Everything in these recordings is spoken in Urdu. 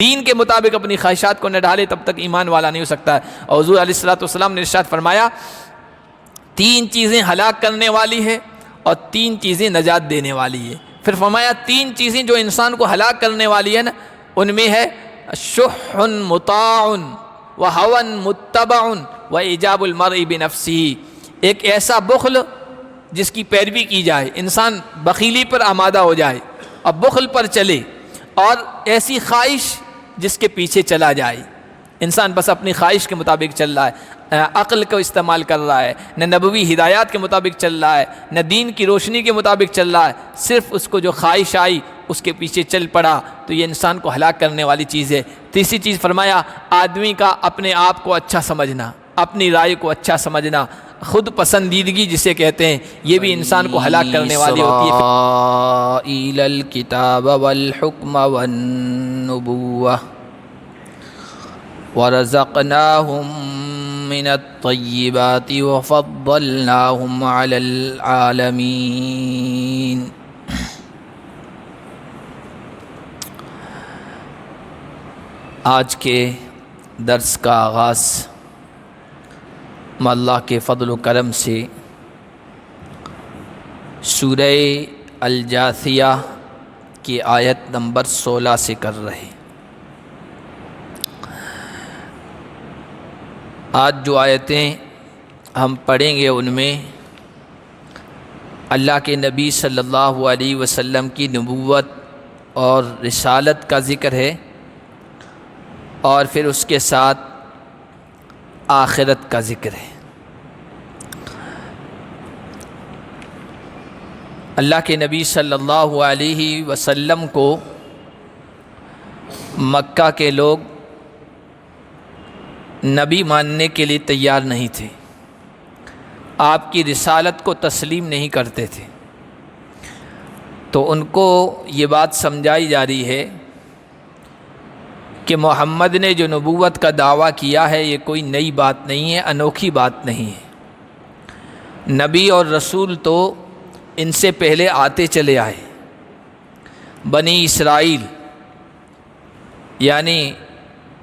دین کے مطابق اپنی خواہشات کو نہ ڈھالے تب تک ایمان والا نہیں ہو سکتا ہے۔ اور حضور علیہ الصلوۃ والسلام نے ارشاد فرمایا 3 چیزیں ہلاک کرنے والی ہے اور 3 چیزیں نجات دینے والی ہے۔ پھر فرمایا 3 چیزیں جو انسان کو ہلاک کرنے والی ہے نا، ان میں ہے شح مطاع وہوى متبع واعجاب المرء بنفسه، ایک ایسا بخل جس کی پیروی کی جائے، انسان بخیلی پر آمادہ ہو جائے اور بخل پر چلے، اور ایسی خواہش جس کے پیچھے چلا جائے، انسان بس اپنی خواہش کے مطابق چل رہا ہے، عقل کو استعمال کر رہا ہے، نہ نبوی ہدایات کے مطابق چل رہا ہے، نہ دین کی روشنی کے مطابق چل رہا ہے، صرف اس کو جو خواہش آئی اس کے پیچھے چل پڑا، تو یہ انسان کو ہلاک کرنے والی چیز ہے۔ تیسری چیز فرمایا آدمی کا اپنے آپ کو اچھا سمجھنا، اپنی رائے کو اچھا سمجھنا، خود پسندیدگی جسے کہتے ہیں، یہ بھی انسان کو ہلاک کرنے والی ہوتی ہے۔ إِلَى الْكِتَابَ وَالْحُكْمَ وَالنُّبُوَّةِ وَرَزَقْنَاهُم مِّنَ الطَّيِّبَاتِ وَفَضَّلْنَاهُمْ عَلَى الْعَالَمِينَ۔ آج کے درس کا آغاز اللہ کے فضل و کرم سے سورہ الجاثیہ کی آیت نمبر 16 سے کر رہے ہیں۔ آج جو آیتیں ہم پڑھیں گے ان میں اللہ کے نبی صلی اللہ علیہ وسلم کی نبوت اور رسالت کا ذکر ہے، اور پھر اس کے ساتھ آخرت کا ذکر ہے۔ اللہ کے نبی صلی اللہ علیہ وسلم کو مکہ کے لوگ نبی ماننے کے لیے تیار نہیں تھے، آپ کی رسالت کو تسلیم نہیں کرتے تھے، تو ان کو یہ بات سمجھائی جا رہی ہے کہ محمد نے جو نبوت کا دعویٰ کیا ہے یہ کوئی نئی بات نہیں ہے، انوکھی بات نہیں ہے۔ نبی اور رسول تو ان سے پہلے آتے چلے آئے، بنی اسرائیل یعنی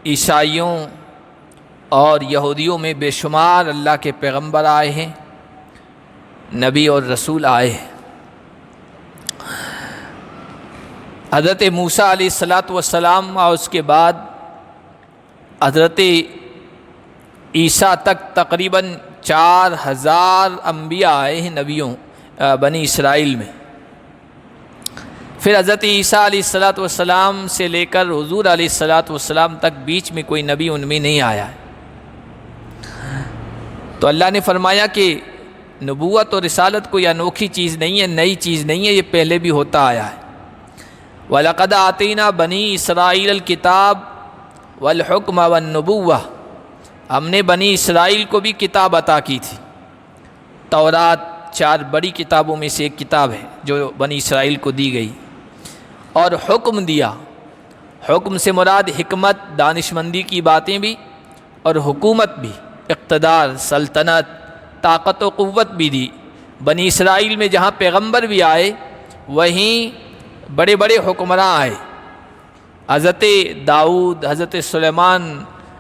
عیسائیوں اور یہودیوں میں بے شمار اللہ کے پیغمبر آئے ہیں، نبی اور رسول آئے ہیں۔ حضرت موسیٰ علیہ السلام اور اس کے بعد حضرت عیسیٰ تک تقریباً 4000 انبیاء آئے ہیں نبیوں بنی اسرائیل میں۔ پھر حضرت عیسیٰ علیہ السلام سے لے کر حضور علیہ السلام تک بیچ میں کوئی نبی ان میں نہیں آیا ہے۔ تو اللہ نے فرمایا کہ نبوت اور رسالت کوئی انوکھی چیز نہیں ہے، نئی چیز نہیں ہے، یہ پہلے بھی ہوتا آیا ہے۔ وَلَقَدْ آتَيْنَا بَنِي إِسْرَائِيلَ الْكِتَابَ وَالْحُكْمَ وَالنُّبُوَّةَ، ہم نے بنی اسرائیل کو بھی کتاب عطا کی تھی۔ تورات 4 بڑی کتابوں میں سے ایک کتاب ہے جو بنی اسرائیل کو دی گئی، اور حکم دیا۔ حکم سے مراد حکمت، دانشمندی کی باتیں بھی، اور حکومت بھی، اقتدار، سلطنت، طاقت و قوت بھی دی۔ بنی اسرائیل میں جہاں پیغمبر بھی آئے وہیں بڑے بڑے حکمراں آئے، حضرت داؤد، حضرت سلیمان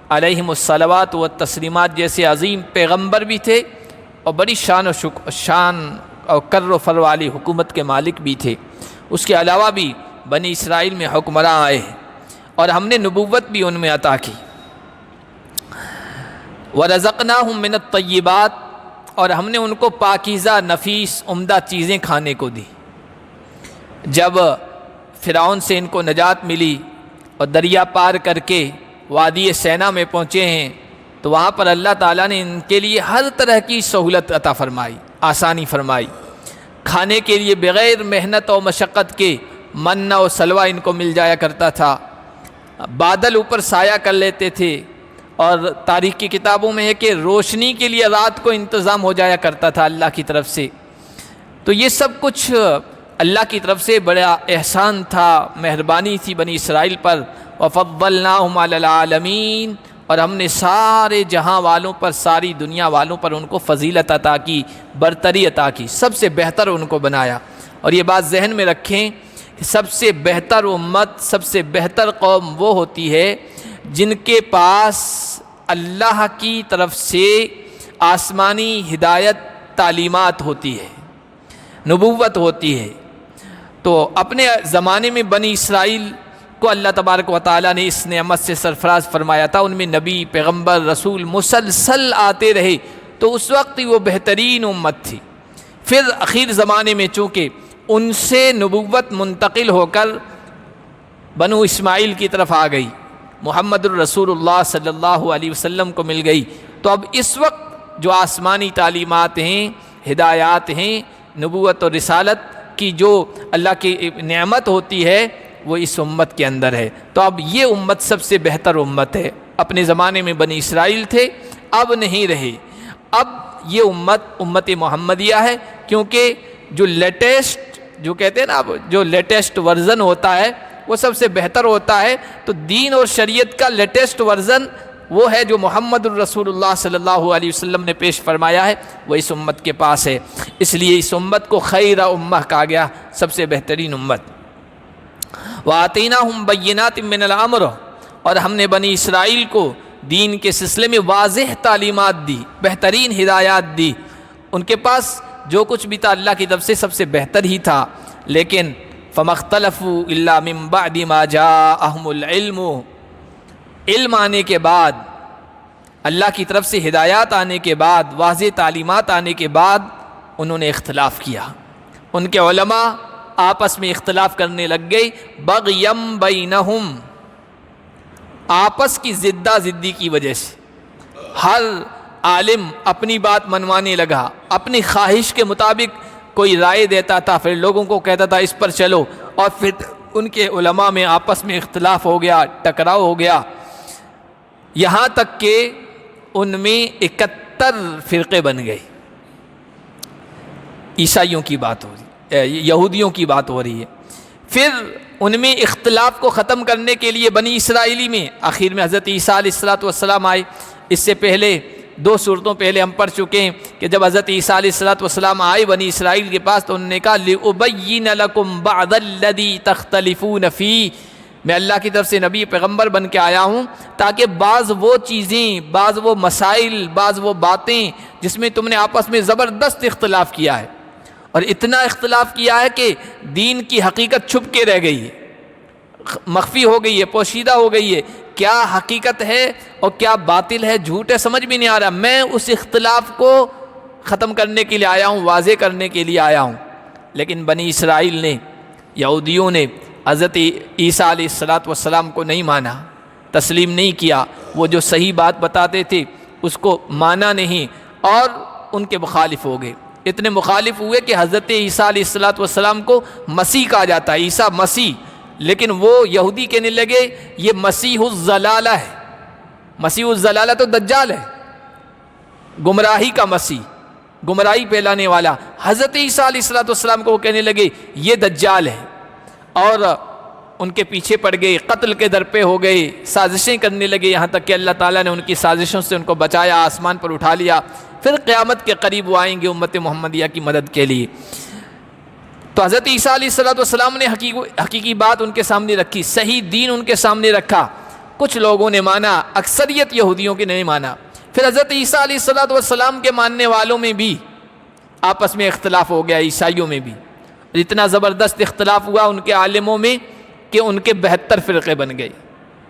علیہم الصلوات و تسلیمات جیسے عظیم پیغمبر بھی تھے، اور بڑی شان اور کر و فر والی حکومت کے مالک بھی تھے۔ اس کے علاوہ بھی بنی اسرائیل میں حکمراں آئے ہیں، اور ہم نے نبوت بھی ان میں عطا کی۔ وَرَزَقْنَاهُم مِّنَ الطَّيِّبَاتِ، اور ہم نے ان کو پاکیزہ، نفیس، عمدہ چیزیں کھانے کو دی۔ جب فرعون سے ان کو نجات ملی اور دریا پار کر کے وادی سینا میں پہنچے ہیں، تو وہاں پر اللہ تعالیٰ نے ان کے لیے ہر طرح کی سہولت عطا فرمائی، آسانی فرمائی۔ کھانے کے لیے بغیر محنت اور مشقت کے من و سلوہ ان کو مل جایا کرتا تھا، بادل اوپر سایہ کر لیتے تھے، اور تاریخ کی کتابوں میں ہے کہ روشنی کے لیے رات کو انتظام ہو جایا کرتا تھا اللہ کی طرف سے۔ تو یہ سب کچھ اللہ کی طرف سے بڑا احسان تھا، مہربانی تھی بنی اسرائیل پر۔ وَفَضَّلْنَاهُمْ عَلَى الْعَالَمِينَ، اور ہم نے سارے جہاں والوں پر، ساری دنیا والوں پر ان کو فضیلت عطا کی، برتری عطا کی، سب سے بہتر ان کو بنایا۔ اور یہ بات ذہن میں رکھیں سب سے بہتر امت، سب سے بہتر قوم وہ ہوتی ہے جن کے پاس اللہ کی طرف سے آسمانی ہدایت تعلیمات ہوتی ہے، نبوت ہوتی ہے۔ تو اپنے زمانے میں بنی اسرائیل کو اللہ تبارک و تعالیٰ نے اس نعمت سے سرفراز فرمایا تھا، ان میں نبی، پیغمبر، رسول مسلسل آتے رہے، تو اس وقت وہ بہترین امت تھی۔ پھر اخیر زمانے میں چونکہ ان سے نبوت منتقل ہو کر بنو اسماعیل کی طرف آ گئی، محمد الرسول اللہ صلی اللہ علیہ وسلم کو مل گئی، تو اب اس وقت جو آسمانی تعلیمات ہیں، ہدایات ہیں، نبوت اور رسالت کی جو اللہ کی نعمت ہوتی ہے وہ اس امت کے اندر ہے۔ تو اب یہ امت سب سے بہتر امت ہے۔ اپنے زمانے میں بنی اسرائیل تھے، اب نہیں رہے، اب یہ امت محمدیہ ہے، کیونکہ جو لیٹسٹ، جو کہتے ہیں نا، اب جو لیٹسٹ ورژن ہوتا ہے وہ سب سے بہتر ہوتا ہے۔ تو دین اور شریعت کا لیٹسٹ ورژن وہ ہے جو محمد الرسول اللہ صلی اللہ علیہ وسلم نے پیش فرمایا ہے، وہ اس امت کے پاس ہے، اس لیے اس امت کو خیر امہ کہا گیا، سب سے بہترین امت۔ وَآتَيْنَاهُمْ بَيِّنَاتٍ مِّنَ الْأَمْرِ، اور ہم نے بنی اسرائیل کو دین کے سلسلے میں واضح تعلیمات دی، بہترین ہدایات دی، ان کے پاس جو کچھ بھی تھا اللہ کی طرف سے سب سے بہتر ہی تھا، لیکن فَمَا اخْتَلَفُوا إِلَّا مِن بَعْدِ مَا جَاءَهُمُ الْعِلْمُ، علم آنے کے بعد، اللہ کی طرف سے ہدایات آنے کے بعد، واضح تعلیمات آنے کے بعد انہوں نے اختلاف کیا، ان کے علماء آپس میں اختلاف کرنے لگ گئی، بغیم بینہم، آپس کی زدہ زدی کی وجہ سے ہر عالم اپنی بات منوانے لگا، اپنی خواہش کے مطابق کوئی رائے دیتا تھا، پھر لوگوں کو کہتا تھا اس پر چلو، اور پھر ان کے علماء میں آپس میں اختلاف ہو گیا، ٹکراؤ ہو گیا، یہاں تک کہ ان میں 71 فرقے بن گئے۔ عیسائیوں کی بات ہو رہی ہے، یہودیوں کی بات ہو رہی ہے۔ پھر ان میں اختلاف کو ختم کرنے کے لیے بنی اسرائیلی میں آخر میں حضرت عیسیٰ علیہ السلام آئے۔ اس سے پہلے 2 صورتوں پہلے ہم پڑھ چکے ہیں کہ جب حضرت عیسیٰ علیہ السلام آئے بنی اسرائیل کے پاس، تو انہوں نے کہا لِأُبَيِّنَ لَكُمْ بَعْضَ الَّذِي تَخْتَلِفُونَ فِيهِ، میں اللہ کی طرف سے نبی پیغمبر بن کے آیا ہوں تاکہ بعض وہ چیزیں، بعض وہ مسائل، بعض وہ باتیں جس میں تم نے آپس میں زبردست اختلاف کیا ہے، اور اتنا اختلاف کیا ہے کہ دین کی حقیقت چھپ کے رہ گئی ہے، مخفی ہو گئی ہے، پوشیدہ ہو گئی ہے، کیا حقیقت ہے اور کیا باطل ہے، جھوٹ ہے، سمجھ بھی نہیں آ رہا۔ میں اس اختلاف کو ختم کرنے کے لیے آیا ہوں، واضح کرنے کے لیے آیا ہوں۔ لیکن بنی اسرائیل نے، یہودیوں نے حضرت عیسیٰ علیہ السلام کو نہیں مانا، تسلیم نہیں کیا، وہ جو صحیح بات بتاتے تھے اس کو مانا نہیں، اور ان کے مخالف ہو گئے، اتنے مخالف ہوئے کہ حضرت عیسیٰ علیہ السلام کو مسیح کہا جاتا ہے، عیسیٰ مسیح، لیکن وہ یہودی کہنے لگے یہ مسیح الضلالہ ہے، مسیح الضلالہ تو دجال ہے، گمراہی کا مسیح، گمراہی پھیلانے والا۔ حضرت عیسیٰ علیہ السلام کو وہ کہنے لگے یہ دجال ہے، اور ان کے پیچھے پڑ گئے، قتل کے در پہ ہو گئے، سازشیں کرنے لگے، یہاں تک کہ اللہ تعالیٰ نے ان کی سازشوں سے ان کو بچایا، آسمان پر اٹھا لیا۔ پھر قیامت کے قریب وہ آئیں گے امت محمدیہ کی مدد کے لیے۔ تو حضرت عیسیٰ علیہ السلام نے حقیقی بات ان کے سامنے رکھی، صحیح دین ان کے سامنے رکھا، کچھ لوگوں نے مانا، اکثریت یہودیوں کے نہیں مانا۔ پھر حضرت عیسیٰ علیہ السلام کے ماننے والوں میں بھی آپس میں اختلاف ہو گیا، عیسائیوں میں بھی اتنا زبردست اختلاف ہوا ان کے عالموں میں کہ ان کے 72 فرقے بن گئے،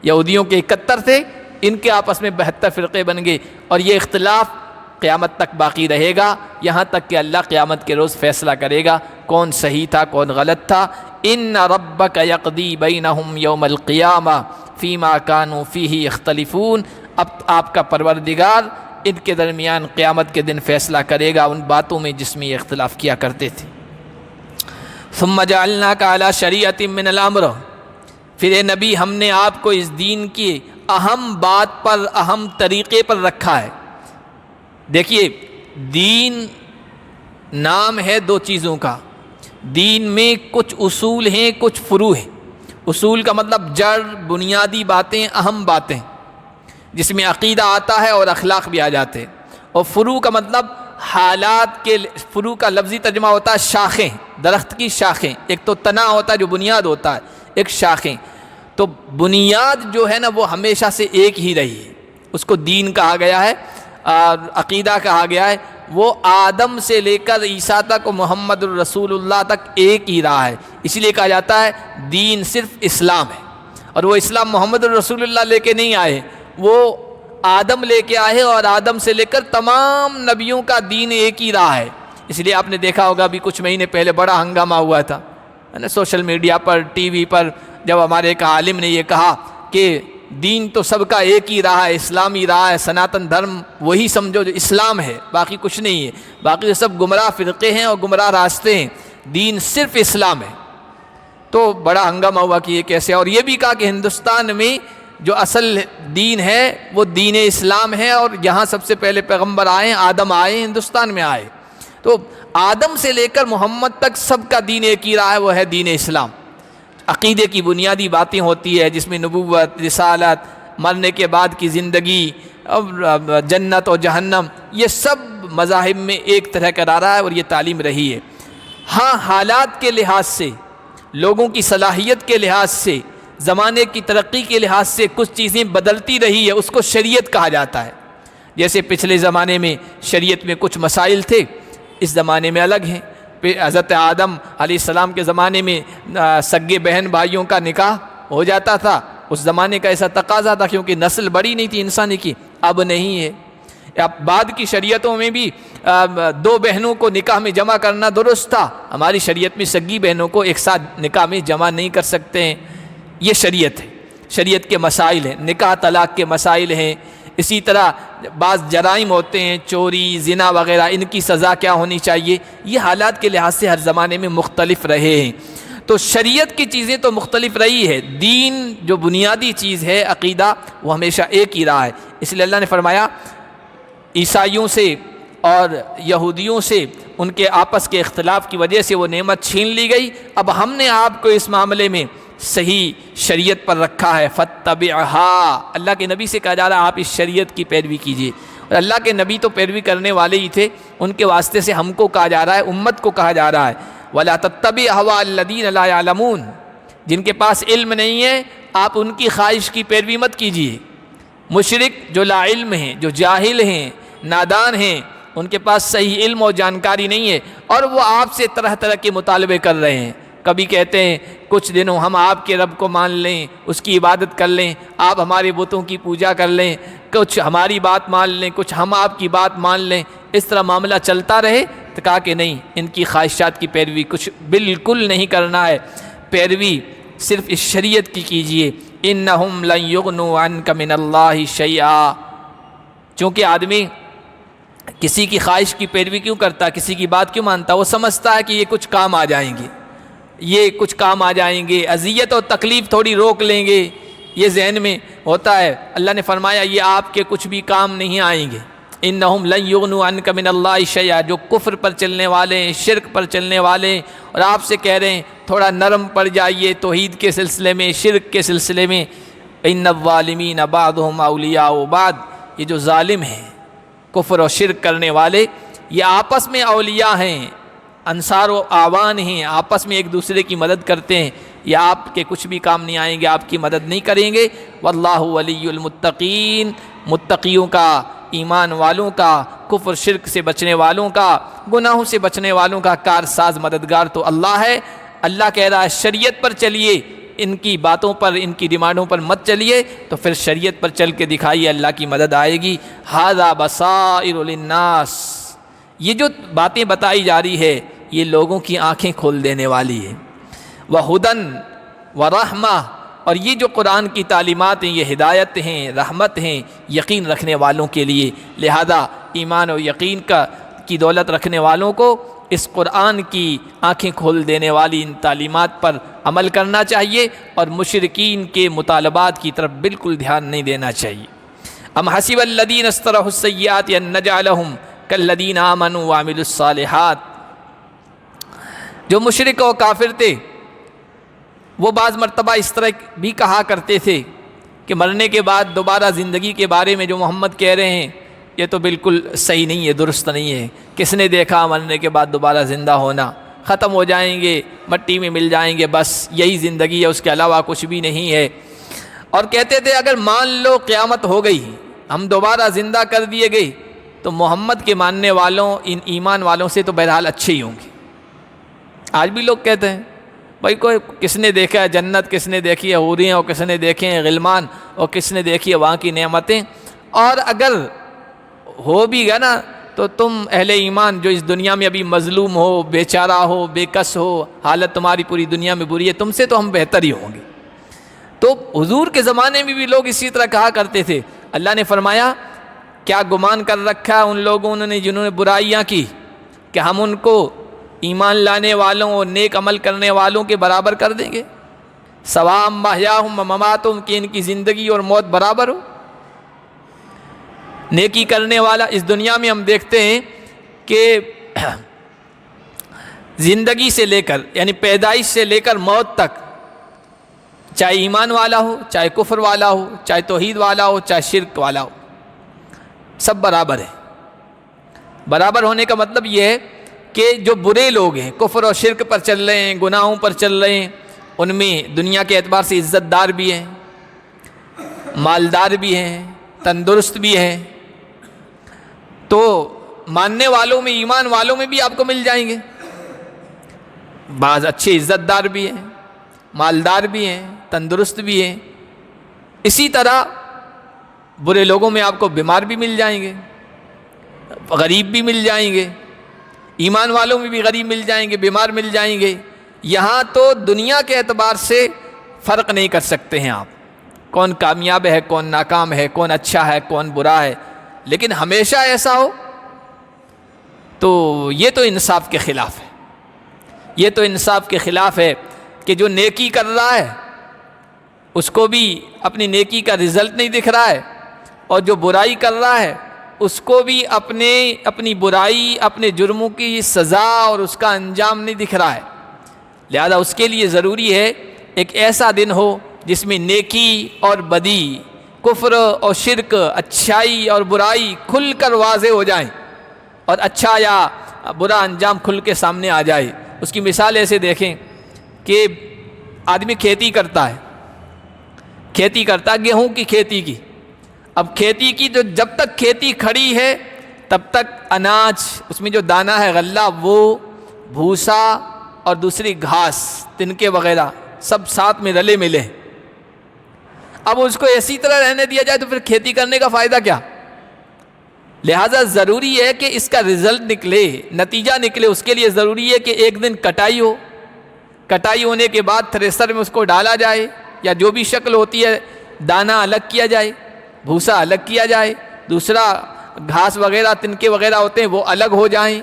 یہودیوں کے 71 تھے، ان کے آپس میں 72 فرقے بن گئے، اور یہ اختلاف قیامت تک باقی رہے گا، یہاں تک کہ اللہ قیامت کے روز فیصلہ کرے گا کون صحیح تھا کون غلط تھا۔ ان ربک یقضی بینہم یوم القیامہ فیما کانوا فیہ یختلفون، اب آپ کا پروردگار ان کے درمیان قیامت کے دن فیصلہ کرے گا ان باتوں میں جس میں یہ اختلاف کیا کرتے تھے۔ ثم جعلناک علی شریعۃ من الامر، پھر اے نبی ہم نے آپ کو اس دین کی اہم بات پر، اہم طریقے پر رکھا ہے۔ دیکھیے، دین نام ہے 2 چیزوں کا، دین میں کچھ اصول ہیں، کچھ فروع ہیں۔ اصول کا مطلب جڑ، بنیادی باتیں، اہم باتیں جس میں عقیدہ آتا ہے اور اخلاق بھی آ جاتے ہیں، اور فروع کا مطلب حالات کے فروع کا لفظی ترجمہ ہوتا ہے شاخیں، درخت کی شاخیں، ایک تو تنا ہوتا ہے جو بنیاد ہوتا ہے، ایک شاخیں. تو بنیاد جو ہے نا وہ ہمیشہ سے ایک ہی رہی ہے، اس کو دین کہا گیا ہے، عقیدہ کہا گیا ہے. وہ آدم سے لے کر عیسیٰ تک و محمد الرسول اللہ تک ایک ہی رہا ہے. اس لیے کہا جاتا ہے دین صرف اسلام ہے. اور وہ اسلام محمد الرسول اللہ لے کے نہیں آئے، وہ آدم لے کے آئے، اور آدم سے لے کر تمام نبیوں کا دین ایک ہی رہا ہے. اس لیے آپ نے دیکھا ہوگا ابھی کچھ مہینے پہلے بڑا ہنگامہ ہوا تھا سوشل میڈیا پر، ٹی وی پر، جب ہمارے ایک عالم نے یہ کہا کہ دین تو سب کا ایک ہی رہا ہے، اسلامی رہا ہے، سناتن دھرم وہی سمجھو جو اسلام ہے، باقی کچھ نہیں ہے، باقی سب گمراہ فرقے ہیں اور گمراہ راستے ہیں، دین صرف اسلام ہے. تو بڑا ہنگامہ ہوا کہ یہ کیسے، اور یہ بھی کہا کہ ہندوستان میں جو اصل دین ہے وہ دین اسلام ہے، اور یہاں سب سے پہلے پیغمبر آئے، آدم آئے، ہندوستان میں آئے. تو آدم سے لے کر محمد تک سب کا دین ایک ہی رہا ہے، وہ ہے دین اسلام. عقیدے کی بنیادی باتیں ہوتی ہے جس میں نبوت، رسالت، مرنے کے بعد کی زندگی، جنت اور جہنم، یہ سب مذاہب میں ایک طرح کا رہا ہے اور یہ تعلیم رہی ہے. ہاں حالات کے لحاظ سے، لوگوں کی صلاحیت کے لحاظ سے، زمانے کی ترقی کے لحاظ سے کچھ چیزیں بدلتی رہی ہے، اس کو شریعت کہا جاتا ہے. جیسے پچھلے زمانے میں شریعت میں کچھ مسائل تھے، اس زمانے میں الگ ہیں. حضرت آدم علیہ السلام کے زمانے میں سگے بہن بھائیوں کا نکاح ہو جاتا تھا، اس زمانے کا ایسا تقاضا تھا کیونکہ نسل بڑی نہیں تھی انسانی کی. اب نہیں ہے. اب بعد کی شریعتوں میں بھی دو بہنوں کو نکاح میں جمع کرنا درست تھا، ہماری شریعت میں سگی بہنوں کو ایک ساتھ نکاح میں جمع نہیں کر سکتے ہیں. یہ شریعت ہے، شریعت کے مسائل ہیں، نکاح طلاق کے مسائل ہیں. اسی طرح بعض جرائم ہوتے ہیں، چوری، زنا وغیرہ، ان کی سزا کیا ہونی چاہیے، یہ حالات کے لحاظ سے ہر زمانے میں مختلف رہے ہیں. تو شریعت کی چیزیں تو مختلف رہی ہے، دین جو بنیادی چیز ہے عقیدہ وہ ہمیشہ ایک ہی رہا ہے. اس لیے اللہ نے فرمایا عیسائیوں سے اور یہودیوں سے ان کے آپس کے اختلاف کی وجہ سے وہ نعمت چھین لی گئی، اب ہم نے آپ کو اس معاملے میں صحیح شریعت پر رکھا ہے، فاتبعھا. اللہ کے نبی سے کہا جا رہا ہے آپ اس شریعت کی پیروی کیجیے، اور اللہ کے نبی تو پیروی کرنے والے ہی تھے، ان کے واسطے سے ہم کو کہا جا رہا ہے، امت کو کہا جا رہا ہے وَلَا تَتَّبِعْ هَوَىٰ الَّذِينَ لَا يَعْلَمُونَ. جن کے پاس علم نہیں ہے آپ ان کی خواہش کی پیروی مت کیجیے. مشرک جو لا علم ہیں، جو جاہل ہیں، نادان ہیں، ان کے پاس صحیح علم اور جانکاری نہیں ہے، اور وہ آپ سے طرح طرح کے مطالبے کر رہے ہیں. کبھی کہتے ہیں کچھ دنوں ہم آپ کے رب کو مان لیں، اس کی عبادت کر لیں، آپ ہمارے بتوں کی پوجا کر لیں، کچھ ہماری بات مان لیں، کچھ ہم آپ کی بات مان لیں. اس طرح معاملہ چلتا رہے تو کہا کہ نہیں، ان کی خواہشات کی پیروی کچھ بالکل نہیں کرنا ہے، پیروی صرف اس شریعت کی کیجیے. انہم لن یغنوا عنک من اللہ شیئا. چونکہ آدمی کسی کی خواہش کی پیروی کیوں کرتا، کسی کی بات کیوں مانتا، وہ سمجھتا ہے کہ یہ کچھ کام آ جائیں گے، یہ کچھ کام آ جائیں گے، اذیت اور تکلیف تھوڑی روک لیں گے، یہ ذہن میں ہوتا ہے. اللہ نے فرمایا یہ آپ کے کچھ بھی کام نہیں آئیں گے. انہم لن یغنوا عنک من اللہ شیئا. جو کفر پر چلنے والے ہیں، شرک پر چلنے والے ہیں، اور آپ سے کہہ رہے ہیں تھوڑا نرم پڑ جائیے توحید کے سلسلے میں، شرک کے سلسلے میں. ان الظالمین بعضهم اولیاء بعض. یہ جو ظالم ہیں، کفر اور شرک کرنے والے، یہ آپس میں اولیاء ہیں، انصار و اعوان ہیں، آپس میں ایک دوسرے کی مدد کرتے ہیں. یہ آپ کے کچھ بھی کام نہیں آئیں گے، آپ کی مدد نہیں کریں گے. واللہ ولی المتقین. متقیوں کا، ایمان والوں کا، کفر شرک سے بچنے والوں کا، گناہوں سے بچنے والوں کا کارساز مددگار تو اللہ ہے. اللہ کہہ رہا ہے شریعت پر چلیے، ان کی باتوں پر، ان کی ڈیمانڈوں پر مت چلیے، تو پھر شریعت پر چل کے دکھائیے، اللہ کی مدد آئے گی. ھذا بصائر للناس. یہ جو باتیں بتائی جا رہی ہے یہ لوگوں کی آنکھیں کھول دینے والی ہے. وہدن ورحمہ. اور یہ جو قرآن کی تعلیمات ہیں یہ ہدایت ہیں، رحمت ہیں یقین رکھنے والوں کے لیے. لہذا ایمان و یقین کی دولت رکھنے والوں کو اس قرآن کی آنکھیں کھول دینے والی ان تعلیمات پر عمل کرنا چاہیے، اور مشرکین کے مطالبات کی طرف بالکل دھیان نہیں دینا چاہیے. ام حسب الذین اجترحوا السیئات ان نجعلہم کالذین آمنوا وعملوا الصالحات. جو مشرک و کافر تھے وہ بعض مرتبہ اس طرح بھی کہا کرتے تھے کہ مرنے کے بعد دوبارہ زندگی کے بارے میں جو محمد کہہ رہے ہیں یہ تو بالکل صحیح نہیں ہے، درست نہیں ہے۔ کس نے دیکھا مرنے کے بعد دوبارہ زندہ ہونا؟ ختم ہو جائیں گے، مٹی میں مل جائیں گے، بس یہی زندگی ہے، اس کے علاوہ کچھ بھی نہیں ہے۔ اور کہتے تھے اگر مان لو قیامت ہو گئی، ہم دوبارہ زندہ کر دیے گئے، تو محمد کے ماننے والوں، ان ایمان والوں سے تو بہرحال اچھے ہی ہوں گے۔ آج بھی لوگ کہتے ہیں بھائی کوئی کس نے دیکھا ہے جنت، کس نے دیکھی ہے حوریاں، اور کس نے دیکھے ہیں غلمان، اور کس نے دیکھی ہے وہاں کی نعمتیں۔ اور اگر ہو بھی گیا نا تو تم اہل ایمان جو اس دنیا میں ابھی مظلوم ہو، بیچارہ ہو، بے کس ہو، حالت تمہاری پوری دنیا میں بری ہے، تم سے تو ہم بہتر ہی ہوں گے۔ تو حضور کے زمانے میں بھی لوگ اسی طرح کہا کرتے تھے۔ اللہ نے فرمایا کیا گمان کر رکھا ہے ان لوگوں نے جنہوں نے برائیاں کی کہ ہم ان کو ایمان لانے والوں اور نیک عمل کرنے والوں کے برابر کر دیں گے؟ سواء محیاہم و مماتہم، کہ ان کی زندگی اور موت برابر ہو۔ نیکی کرنے والا، اس دنیا میں ہم دیکھتے ہیں کہ زندگی سے لے کر، یعنی پیدائش سے لے کر موت تک، چاہے ایمان والا ہو، چاہے کفر والا ہو، چاہے توحید والا ہو، چاہے شرک والا ہو، سب برابر ہے۔ برابر ہونے کا مطلب یہ ہے کہ جو برے لوگ ہیں، کفر اور شرک پر چل رہے ہیں، گناہوں پر چل رہے ہیں، ان میں دنیا کے اعتبار سے عزت دار بھی ہیں، مالدار بھی ہیں، تندرست بھی ہیں، تو ماننے والوں میں، ایمان والوں میں بھی آپ کو مل جائیں گے۔ بعض اچھے عزت دار بھی ہیں، مالدار بھی ہیں، تندرست بھی ہیں۔ اسی طرح برے لوگوں میں آپ کو بیمار بھی مل جائیں گے، غریب بھی مل جائیں گے، ایمان والوں میں بھی غریب مل جائیں گے، بیمار مل جائیں گے۔ یہاں تو دنیا کے اعتبار سے فرق نہیں کر سکتے ہیں آپ، کون کامیاب ہے، کون ناکام ہے، کون اچھا ہے، کون برا ہے۔ لیکن ہمیشہ ایسا ہو تو یہ تو انصاف کے خلاف ہے، یہ تو انصاف کے خلاف ہے کہ جو نیکی کر رہا ہے اس کو بھی اپنی نیکی کا رزلٹ نہیں دکھ رہا ہے، اور جو برائی کر رہا ہے اس کو بھی اپنی برائی، اپنے جرموں کی سزا اور اس کا انجام نہیں دکھ رہا ہے۔ لہذا اس کے لیے ضروری ہے ایک ایسا دن ہو جس میں نیکی اور بدی، کفر اور شرک، اچھائی اور برائی کھل کر واضح ہو جائیں، اور اچھا یا برا انجام کھل کے سامنے آ جائے۔ اس کی مثال ایسے دیکھیں کہ آدمی کھیتی کرتا ہے گیہوں کی کھیتی کی۔ اب کھیتی کی جو جب تک کھیتی کھڑی ہے تب تک اناج، اس میں جو دانہ ہے غلہ، وہ بھوسا اور دوسری گھاس، تنکے وغیرہ سب ساتھ میں رلے ملے۔ اب اس کو اسی طرح رہنے دیا جائے تو پھر کھیتی کرنے کا فائدہ کیا؟ لہٰذا ضروری ہے کہ اس کا رزلٹ نکلے، نتیجہ نکلے، اس کے لیے ضروری ہے کہ ایک دن کٹائی ہو، کٹائی ہونے کے بعد تھریسر میں اس کو ڈالا جائے، یا جو بھی شکل ہوتی ہے، دانہ الگ کیا جائے، بھوسا الگ کیا جائے، دوسرا گھاس وغیرہ، تنکے وغیرہ ہوتے ہیں وہ الگ ہو جائیں۔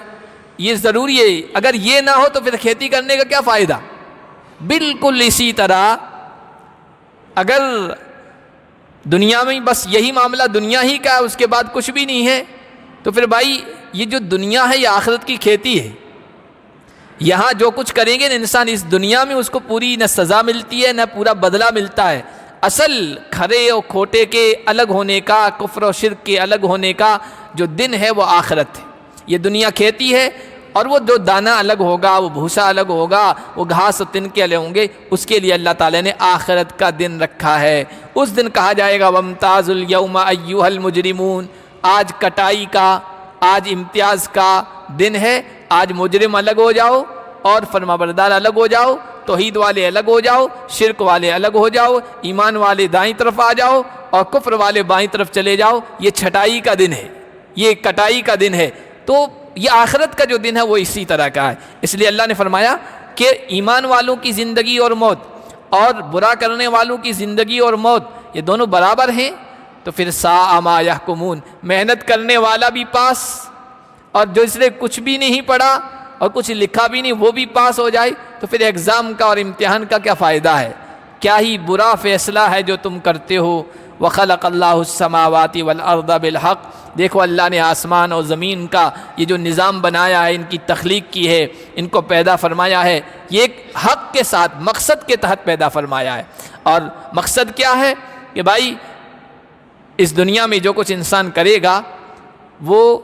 یہ ضروری ہے، اگر یہ نہ ہو تو پھر کھیتی کرنے کا کیا فائدہ؟ بالکل اسی طرح اگر دنیا میں بس یہی معاملہ دنیا ہی کا ہے، اس کے بعد کچھ بھی نہیں ہے، تو پھر بھائی یہ جو دنیا ہے یہ آخرت کی کھیتی ہے۔ یہاں جو کچھ کریں گے نا انسان اس دنیا میں، اس کو پوری نہ سزا ملتی ہے نہ پورا بدلہ ملتا ہے۔ اصل کھرے اور کھوٹے کے الگ ہونے کا، کفر و شرک کے الگ ہونے کا جو دن ہے وہ آخرت ہے۔ یہ دنیا کھیتی ہے، اور وہ جو دانہ الگ ہوگا، وہ بھوسا الگ ہوگا، وہ گھاس و تنکے الگ ہوں گے، اس کے لیے اللہ تعالیٰ نے آخرت کا دن رکھا ہے۔ اس دن کہا جائے گا وَامْتَازُوا الْيَوْمَ أَيُّهَا الْمُجْرِمُونَ، آج کٹائی کا، آج امتیاز کا دن ہے، آج مجرم الگ ہو جاؤ اور فرمانبردار الگ ہو جاؤ، توحید والے الگ ہو جاؤ، شرک والے الگ ہو جاؤ، ایمان والے دائیں طرف آ جاؤ اور کفر والے بائیں طرف چلے جاؤ۔ یہ چھٹائی کا دن ہے، یہ کٹائی کا دن ہے۔ تو یہ آخرت کا جو دن ہے وہ اسی طرح کا ہے۔ اس لیے اللہ نے فرمایا کہ ایمان والوں کی زندگی اور موت اور برا کرنے والوں کی زندگی اور موت یہ دونوں برابر ہیں، تو پھر ساء ما یحکمون، محنت کرنے والا بھی پاس، اور جو اس نے کچھ بھی نہیں پڑھا اور کچھ لکھا بھی نہیں وہ بھی پاس ہو جائے، تو پھر ایگزام کا اور امتحان کا کیا فائدہ ہے؟ کیا ہی برا فیصلہ ہے جو تم کرتے ہو۔ وَخَلَقَ اللَّهُ السَّمَاوَاتِ وَالْأَرْضَ بِالْحَقِّ، دیکھو اللہ نے آسمان اور زمین کا یہ جو نظام بنایا ہے، ان کی تخلیق کی ہے، ان کو پیدا فرمایا ہے، یہ ایک حق کے ساتھ، مقصد کے تحت پیدا فرمایا ہے۔ اور مقصد کیا ہے کہ بھائی اس دنیا میں جو کچھ انسان کرے گا وہ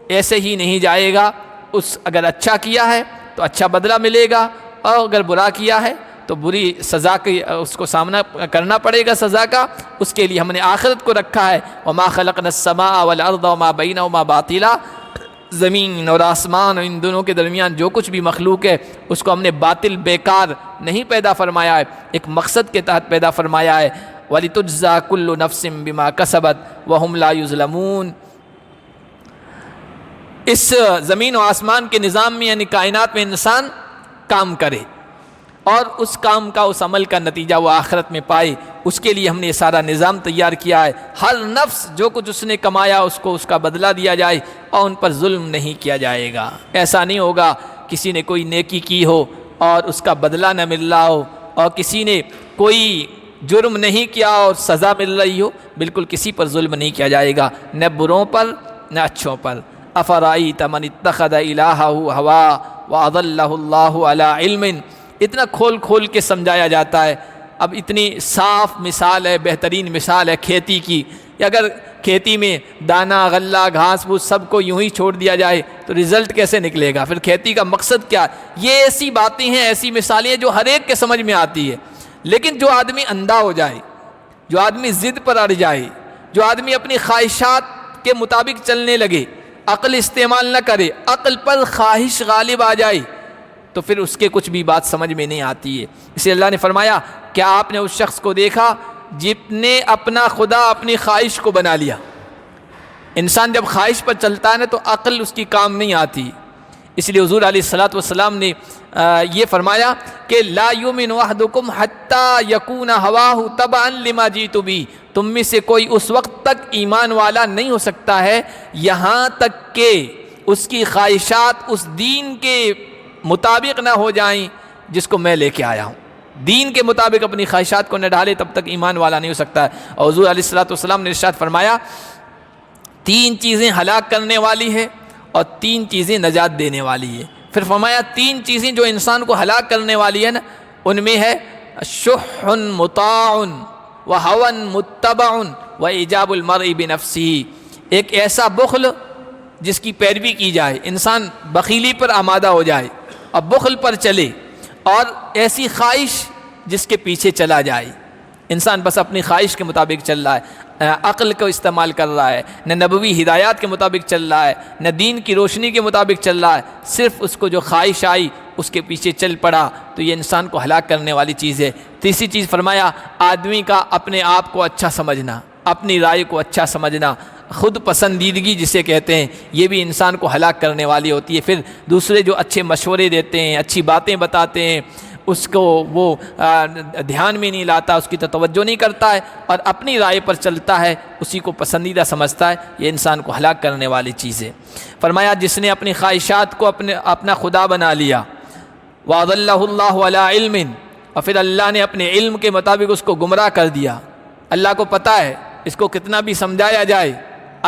ایسے ہی نہیں جائے گا، اگر اچھا کیا ہے تو اچھا بدلہ ملے گا، اور اگر برا کیا ہے تو بری سزا کی اس کو سامنا کرنا پڑے گا سزا کا۔ اس کے لیے ہم نے آخرت کو رکھا ہے، وما خلقنا السماء والارض وما بینہما باطلا، زمین اور آسمان اور ان دونوں کے درمیان جو کچھ بھی مخلوق ہے اس کو ہم نے باطل بیکار نہیں پیدا فرمایا ہے، ایک مقصد کے تحت پیدا فرمایا ہے۔ وَلِتُجْزَى كُلُّ نَفْسٍ بِمَا كَسَبَتْ وَهُمْ لَا يُظْلَمُونَ۔ اس زمین و آسمان کے نظام میں یعنی کائنات میں انسان کام کرے اور اس کام کا، اس عمل کا نتیجہ وہ آخرت میں پائے، اس کے لیے ہم نے یہ سارا نظام تیار کیا ہے۔ ہر نفس جو کچھ اس نے کمایا اس کو اس کا بدلہ دیا جائے اور ان پر ظلم نہیں کیا جائے گا۔ ایسا نہیں ہوگا کسی نے کوئی نیکی کی ہو اور اس کا بدلہ نہ مل رہا ہو، اور کسی نے کوئی جرم نہیں کیا اور سزا مل رہی ہو، بالکل کسی پر ظلم نہیں کیا جائے گا، نہ بروں پر نہ اچھوں پر۔ افرأیت من اتخذ الہہ ہوا واضلہ اللہ علی علم، اتنا کھول کھول کے سمجھایا جاتا ہے۔ اب اتنی صاف مثال ہے، بہترین مثال ہے کھیتی کی، کہ اگر کھیتی میں دانہ غلہ گھاس پھوس سب کو یوں ہی چھوڑ دیا جائے تو رزلٹ کیسے نکلے گا؟ پھر کھیتی کا مقصد کیا؟ یہ ایسی باتیں ہیں، ایسی مثالیں ہیں جو ہر ایک کے سمجھ میں آتی ہے، لیکن جو آدمی اندھا ہو جائے، جو آدمی ضد پر اڑ جائے، جو آدمی اپنی خواہشات کے مطابق چلنے لگے، عقل استعمال نہ کرے، عقل پر خواہش غالب آ جائے، تو پھر اس کے کچھ بھی بات سمجھ میں نہیں آتی ہے۔ اس لیے اللہ نے فرمایا، کیا آپ نے اس شخص کو دیکھا جس نے اپنا خدا اپنی خواہش کو بنا لیا؟ انسان جب خواہش پر چلتا ہے نا تو عقل اس کی کام نہیں آتی۔ اس لیے حضور علیہ الصلوۃ والسلام نے یہ فرمایا کہ لا یؤمن احدکم حتی یکون ہواہ تبعا لما جئت بہ، تم میں سے کوئی اس وقت تک ایمان والا نہیں ہو سکتا ہے یہاں تک کہ اس کی خواہشات اس دین کے مطابق نہ ہو جائیں جس کو میں لے کے آیا ہوں۔ دین کے مطابق اپنی خواہشات کو نہ ڈھالے تب تک ایمان والا نہیں ہو سکتا ہے۔ اور حضور علیہ الصلوۃ والسلام نے ارشاد فرمایا، تین چیزیں ہلاک کرنے والی ہے اور تین چیزیں نجات دینے والی ہے۔ پھر فرمایا تین چیزیں جو انسان کو ہلاک کرنے والی ہے نا، ان میں ہے شح مطاع وہوى متبع واعجاب المرء بنفسه، ایک ایسا بخل جس کی پیروی کی جائے، انسان بخیلی پر آمادہ ہو جائے اور بخل پر چلے، اور ایسی خواہش جس کے پیچھے چلا جائے، انسان بس اپنی خواہش کے مطابق چل رہا ہے، عقل کو استعمال کر رہا ہے، نہ نبوی ہدایات کے مطابق چل رہا ہے، نہ دین کی روشنی کے مطابق چل رہا ہے، صرف اس کو جو خواہش آئی اس کے پیچھے چل پڑا، تو یہ انسان کو ہلاک کرنے والی چیز ہے۔ تیسری چیز فرمایا، آدمی کا اپنے آپ کو اچھا سمجھنا، اپنی رائے کو اچھا سمجھنا، خود پسندیدگی جسے کہتے ہیں، یہ بھی انسان کو ہلاک کرنے والی ہوتی ہے۔ پھر دوسرے جو اچھے مشورے دیتے ہیں، اچھی باتیں بتاتے ہیں، اس کو وہ دھیان میں نہیں لاتا، اس کی توجہ نہیں کرتا ہے اور اپنی رائے پر چلتا ہے، اسی کو پسندیدہ سمجھتا ہے، یہ انسان کو ہلاک کرنے والی چیز ہے۔ فرمایا جس نے اپنی خواہشات کو اپنا خدا بنا لیا، وَأَضَلَّهُ اللَّهُ عَلَىٰ عِلْمٍ، اور پھر اللہ نے اپنے علم کے مطابق اس کو گمراہ کر دیا۔ اللہ کو پتہ ہے اس کو کتنا بھی سمجھایا جائے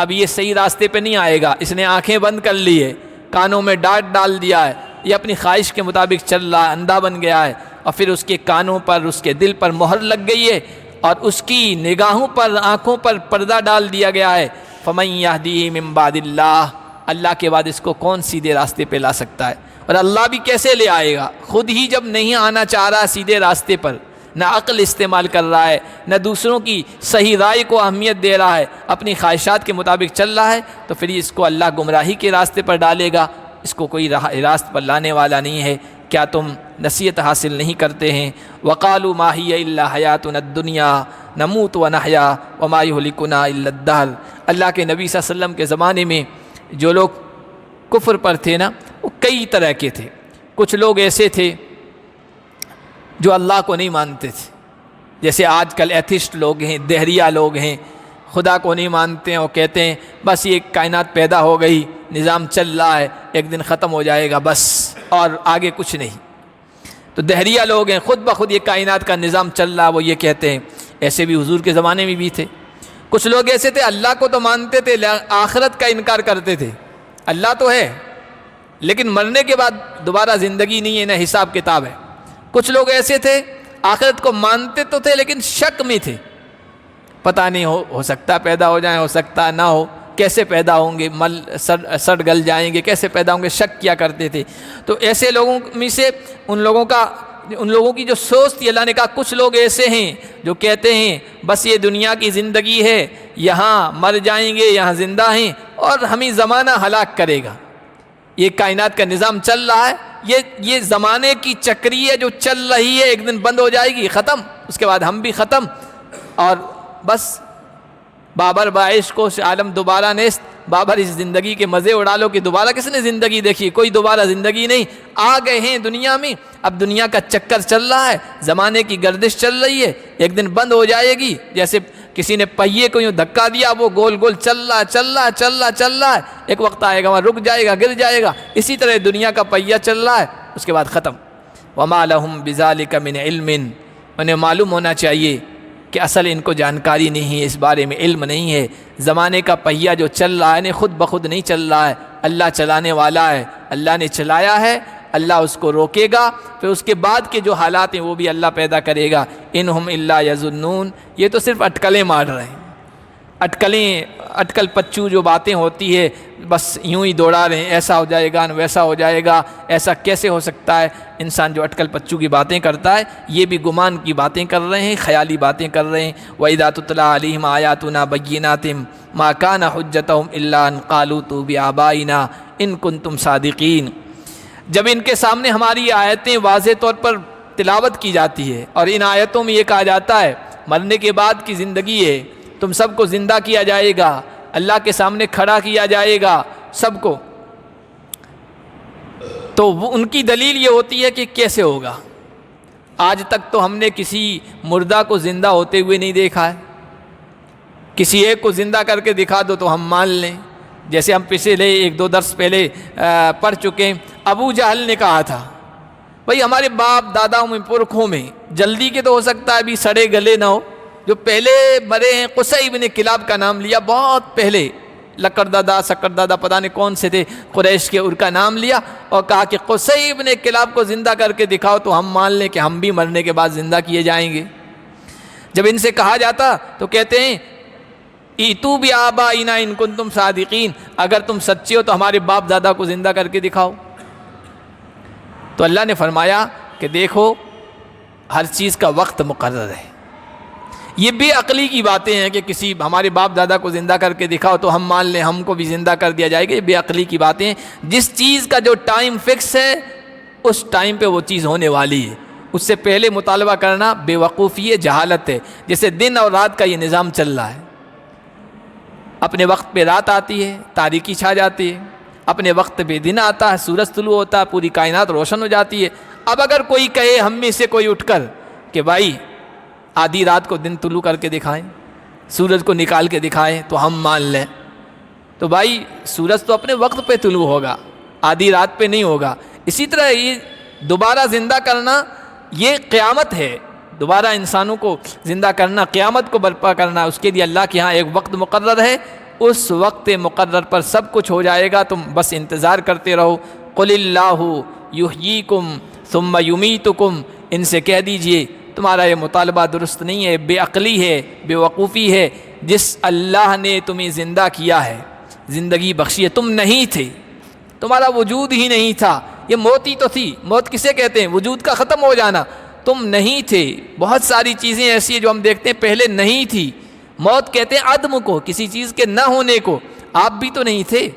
اب یہ صحیح راستے پہ نہیں آئے گا، اس نے آنکھیں بند کر لی ہے، کانوں میں ڈانٹ ڈال دیا ہے، یہ اپنی خواہش کے مطابق چل رہا ہے، اندھا بن گیا ہے، اور پھر اس کے کانوں پر، اس کے دل پر مہر لگ گئی ہے، اور اس کی نگاہوں پر، آنکھوں پر پردہ ڈال دیا گیا ہے۔ فَمَن يَهْدِهِ مِن بَعْدِ اللَّهِ، اللہ کے بعد اس کو کون سیدھے راستے پہ لا سکتا ہے؟ اور اللہ بھی کیسے لے آئے گا؟ خود ہی جب نہیں آنا چاہ رہا سیدھے راستے پر، نہ عقل استعمال کر رہا ہے، نہ دوسروں کی صحیح رائے کو اہمیت دے رہا ہے، اپنی خواہشات کے مطابق چل رہا ہے، تو پھر اس کو اللہ گمراہی کے راستے پر ڈالے گا، اس کو کوئی راست پر لانے والا نہیں ہے۔ کیا تم نصیحت حاصل نہیں کرتے ہیں؟ وَقَالُوا مَا هِيَ إِلَّا حَيَاتُنَا الدُّنْيَا نَمُوتُ وَنَحْيَا وَمَا يُهْلِكُنَا إِلَّا الدَّهْرُ۔ اللہ کے نبی صلی اللہ علیہ وسلم کے زمانے میں جو لوگ کفر پر تھے نا، وہ کئی طرح کے تھے۔ کچھ لوگ ایسے تھے جو اللہ کو نہیں مانتے تھے، جیسے آج کل ایتھسٹ لوگ ہیں، دہریہ لوگ ہیں، خدا کو نہیں مانتے ہیں، وہ کہتے ہیں بس یہ کائنات پیدا ہو گئی، نظام چل رہا ہے، ایک دن ختم ہو جائے گا بس، اور آگے کچھ نہیں۔ تو دہریہ لوگ ہیں، خود بخود یہ کائنات کا نظام چل رہا، وہ یہ کہتے ہیں۔ ایسے بھی حضور کے زمانے میں بھی تھے۔ کچھ لوگ ایسے تھے اللہ کو تو مانتے تھے، آخرت کا انکار کرتے تھے، اللہ تو ہے لیکن مرنے کے بعد دوبارہ زندگی نہیں ہے، نہ حساب کتاب ہے۔ کچھ لوگ ایسے تھے آخرت کو مانتے تو تھے لیکن شک میں تھے، پتہ نہیں ہو سکتا پیدا ہو جائیں، ہو سکتا نہ ہو، کیسے پیدا ہوں گے، مل سڑ گل جائیں گے، کیسے پیدا ہوں گے، شک کیا کرتے تھے۔ تو ایسے لوگوں میں سے ان لوگوں کی جو سوچ تھی، اللہ نے کہا کچھ لوگ ایسے ہیں جو کہتے ہیں بس یہ دنیا کی زندگی ہے، یہاں مر جائیں گے، یہاں زندہ ہیں اور ہمیں زمانہ ہلاک کرے گا۔ یہ کائنات کا نظام چل رہا ہے، یہ زمانے کی چکری ہے جو چل رہی ہے، ایک دن بند ہو جائے گی، ختم، اس کے بعد ہم بھی ختم، اور بس بابر باعث کو عالم دوبارہ نیست، بابر اس زندگی کے مزے اڑا لو کہ دوبارہ کس نے زندگی دیکھی، کوئی دوبارہ زندگی نہیں، آ گئے ہیں دنیا میں، اب دنیا کا چکر چل رہا ہے، زمانے کی گردش چل رہی ہے، ایک دن بند ہو جائے گی، جیسے کسی نے پہیے کو یوں دھکا دیا، وہ گول گول چل رہا ہے، ایک وقت آئے گا وہاں رک جائے گا، گر جائے گا، اسی طرح دنیا کا پہیہ چل رہا ہے، اس کے بعد ختم۔ وَمَا لَهُمْ بِذَلِكَ مِنْ عِلْمٍ، انہیں معلوم ہونا چاہیے کہ اصل ان کو جانکاری نہیں ہے، اس بارے میں علم نہیں ہے، زمانے کا پہیہ جو چل رہا ہے خود بخود نہیں چل رہا ہے، اللہ چلانے والا ہے، اللہ نے چلایا ہے، اللہ اس کو روکے گا، پھر اس کے بعد کے جو حالات ہیں وہ بھی اللہ پیدا کرے گا۔ انہم الا یظنون، یہ تو صرف اٹکلیں مار رہے ہیں، اٹکل پچو جو باتیں ہوتی ہے، بس یوں ہی دوڑا رہے ہیں، ایسا ہو جائے گا ویسا ہو جائے گا، ایسا کیسے ہو سکتا ہے، انسان جو اٹکل پچو کی باتیں کرتا ہے یہ بھی گمان کی باتیں کر رہے ہیں، خیالی باتیں کر رہے ہیں۔ وَإِذَا تُتْلَىٰ عَلَيْهِمْ آيَاتُنَا بَيِّنَاتٍ مَا كَانَ حُجَّتُهُمْ إِلَّا أَن قَالُوا ائْتُوا بِآبَائِنَا إِن كُنتُمْ صَادِقِينَ، جب ان کے سامنے ہماری آیتیں واضح طور پر تلاوت کی جاتی ہے اور ان آیتوں میں یہ کہا جاتا ہے مرنے کے بعد کی زندگی ہے، تم سب کو زندہ کیا جائے گا، اللہ کے سامنے کھڑا کیا جائے گا سب کو، تو ان کی دلیل یہ ہوتی ہے کہ کیسے ہوگا، آج تک تو ہم نے کسی مردہ کو زندہ ہوتے ہوئے نہیں دیکھا ہے، کسی ایک کو زندہ کر کے دکھا دو تو ہم مان لیں، جیسے ہم پچھلے 1-2 درس پہلے پڑھ چکے ہیں، ابو جہل نے کہا تھا بھئی ہمارے باپ داداؤں میں پرکھوں میں جلدی کے تو ہو سکتا ہے ابھی سڑے گلے نہ ہو، جو پہلے مرے ہیں قصی بن کلاب کا نام لیا، بہت پہلے لکڑ دادا سکر دادا پتہ نہیں کون سے تھے قریش کے، ان کا نام لیا اور کہا کہ قصی بن کلاب کو زندہ کر کے دکھاؤ تو ہم مان لیں کہ ہم بھی مرنے کے بعد زندہ کیے جائیں گے۔ جب ان سے کہا جاتا تو کہتے ہیں ایتو بآبائنا ان کنتم صادقین، اگر تم سچے ہو تو ہمارے باپ دادا کو زندہ کر کے دکھاؤ۔ تو اللہ نے فرمایا کہ دیکھو ہر چیز کا وقت مقرر ہے، یہ بے عقلی کی باتیں ہیں کہ کسی ہمارے باپ دادا کو زندہ کر کے دکھاؤ تو ہم مان لیں ہم کو بھی زندہ کر دیا جائے گا، یہ بے عقلی کی باتیں ہیں، جس چیز کا جو ٹائم فکس ہے اس ٹائم پہ وہ چیز ہونے والی ہے، اس سے پہلے مطالبہ کرنا بے وقوفی ہے، جہالت ہے، جیسے دن اور رات کا یہ نظام چل رہا ہے، اپنے وقت پہ رات آتی ہے، تاریکی چھا جاتی ہے، اپنے وقت پہ دن آتا ہے، سورج طلوع ہوتا ہے، پوری کائنات روشن ہو جاتی ہے۔ اب اگر کوئی کہے ہم میں سے کوئی اٹھ کر کہ بھائی آدھی رات کو دن طلوع کر کے دکھائیں، سورج کو نکال کے دکھائیں تو ہم مان لیں، تو بھائی سورج تو اپنے وقت پہ طلوع ہوگا، آدھی رات پہ نہیں ہوگا۔ اسی طرح یہ دوبارہ زندہ کرنا یہ قیامت ہے، دوبارہ انسانوں کو زندہ کرنا، قیامت کو برپا کرنا، اس کے لیے اللہ کے ہاں ایک وقت مقرر ہے، اس وقت مقرر پر سب کچھ ہو جائے گا، تم بس انتظار کرتے رہو۔ قل اللہ یحییکم ثم یمیتکم، ان سے کہہ دیجئے تمہارا یہ مطالبہ درست نہیں ہے، بے عقلی ہے، بے وقوفی ہے، جس اللہ نے تمہیں زندہ کیا ہے، زندگی بخشی ہے، تم نہیں تھے، تمہارا وجود ہی نہیں تھا، یہ موت ہی تو تھی، موت کسے کہتے ہیں؟ وجود کا ختم ہو جانا، تم نہیں تھے، بہت ساری چیزیں ایسی ہیں جو ہم دیکھتے ہیں پہلے نہیں تھی، موت کہتے ہیں عدم کو، کسی چیز کے نہ ہونے کو، آپ بھی تو نہیں تھے،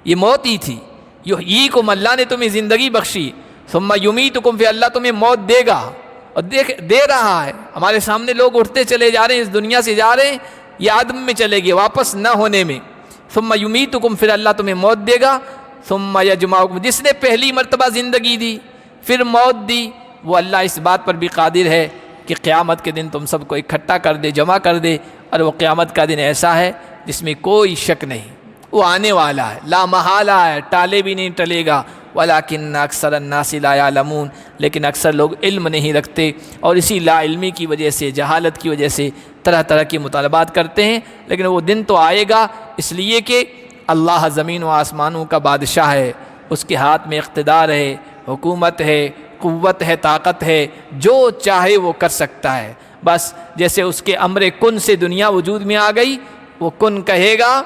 یہ موت ہی تھی۔ یحییکم، اللہ نے تمہیں زندگی بخشی، ثم یمیتکم، پھر اللہ تمہیں موت دے گا، اور دے رہا ہے، ہمارے سامنے لوگ اٹھتے چلے جا رہے ہیں، اس دنیا سے جا رہے ہیں، یہ عدم میں چلے گئے، واپس نہ ہونے میں۔ ثم یمیتکم، پھر اللہ تمہیں موت دے گا، ثم یجمعکم، جس نے پہلی مرتبہ زندگی دی پھر موت دی، وہ اللہ اس بات پر بھی قادر ہے کہ قیامت کے دن تم سب کو اکٹھا کر دے، جمع کر دے، اور وہ قیامت کا دن ایسا ہے جس میں کوئی شک نہیں، وہ آنے والا ہے، لا محالہ ہے، ٹالے بھی نہیں ٹلے گا۔ وَلَكِنَّ أَكْثَرَ النَّاسِ لَا يَعْلَمُونَ، لیکن اکثر لوگ علم نہیں رکھتے، اور اسی لا علمی کی وجہ سے، جہالت کی وجہ سے طرح طرح کے مطالبات کرتے ہیں، لیکن وہ دن تو آئے گا، اس لیے کہ اللہ زمین و آسمانوں کا بادشاہ ہے، اس کے ہاتھ میں اقتدار ہے، حکومت ہے، قوت ہے، طاقت ہے، جو چاہے وہ کر سکتا ہے، بس جیسے اس کے امر کن سے دنیا وجود میں آ گئی، وہ کن کہے گا،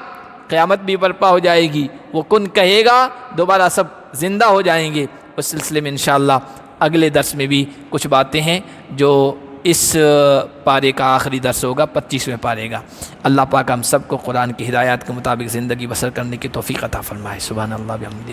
قیامت بھی برپا ہو جائے گی، وہ کن کہے گا، دوبارہ سب زندہ ہو جائیں گے۔ اس سلسلے میں انشاءاللہ اگلے درس میں بھی کچھ باتیں ہیں جو اس پارے کا آخری درس ہوگا، 25ویں پارے کا۔ اللہ پاک ہم سب کو قرآن کی ہدایات کے مطابق زندگی بسر کرنے کی توفیق عطا فرمائے۔ سبحان اللہ بحمدہ۔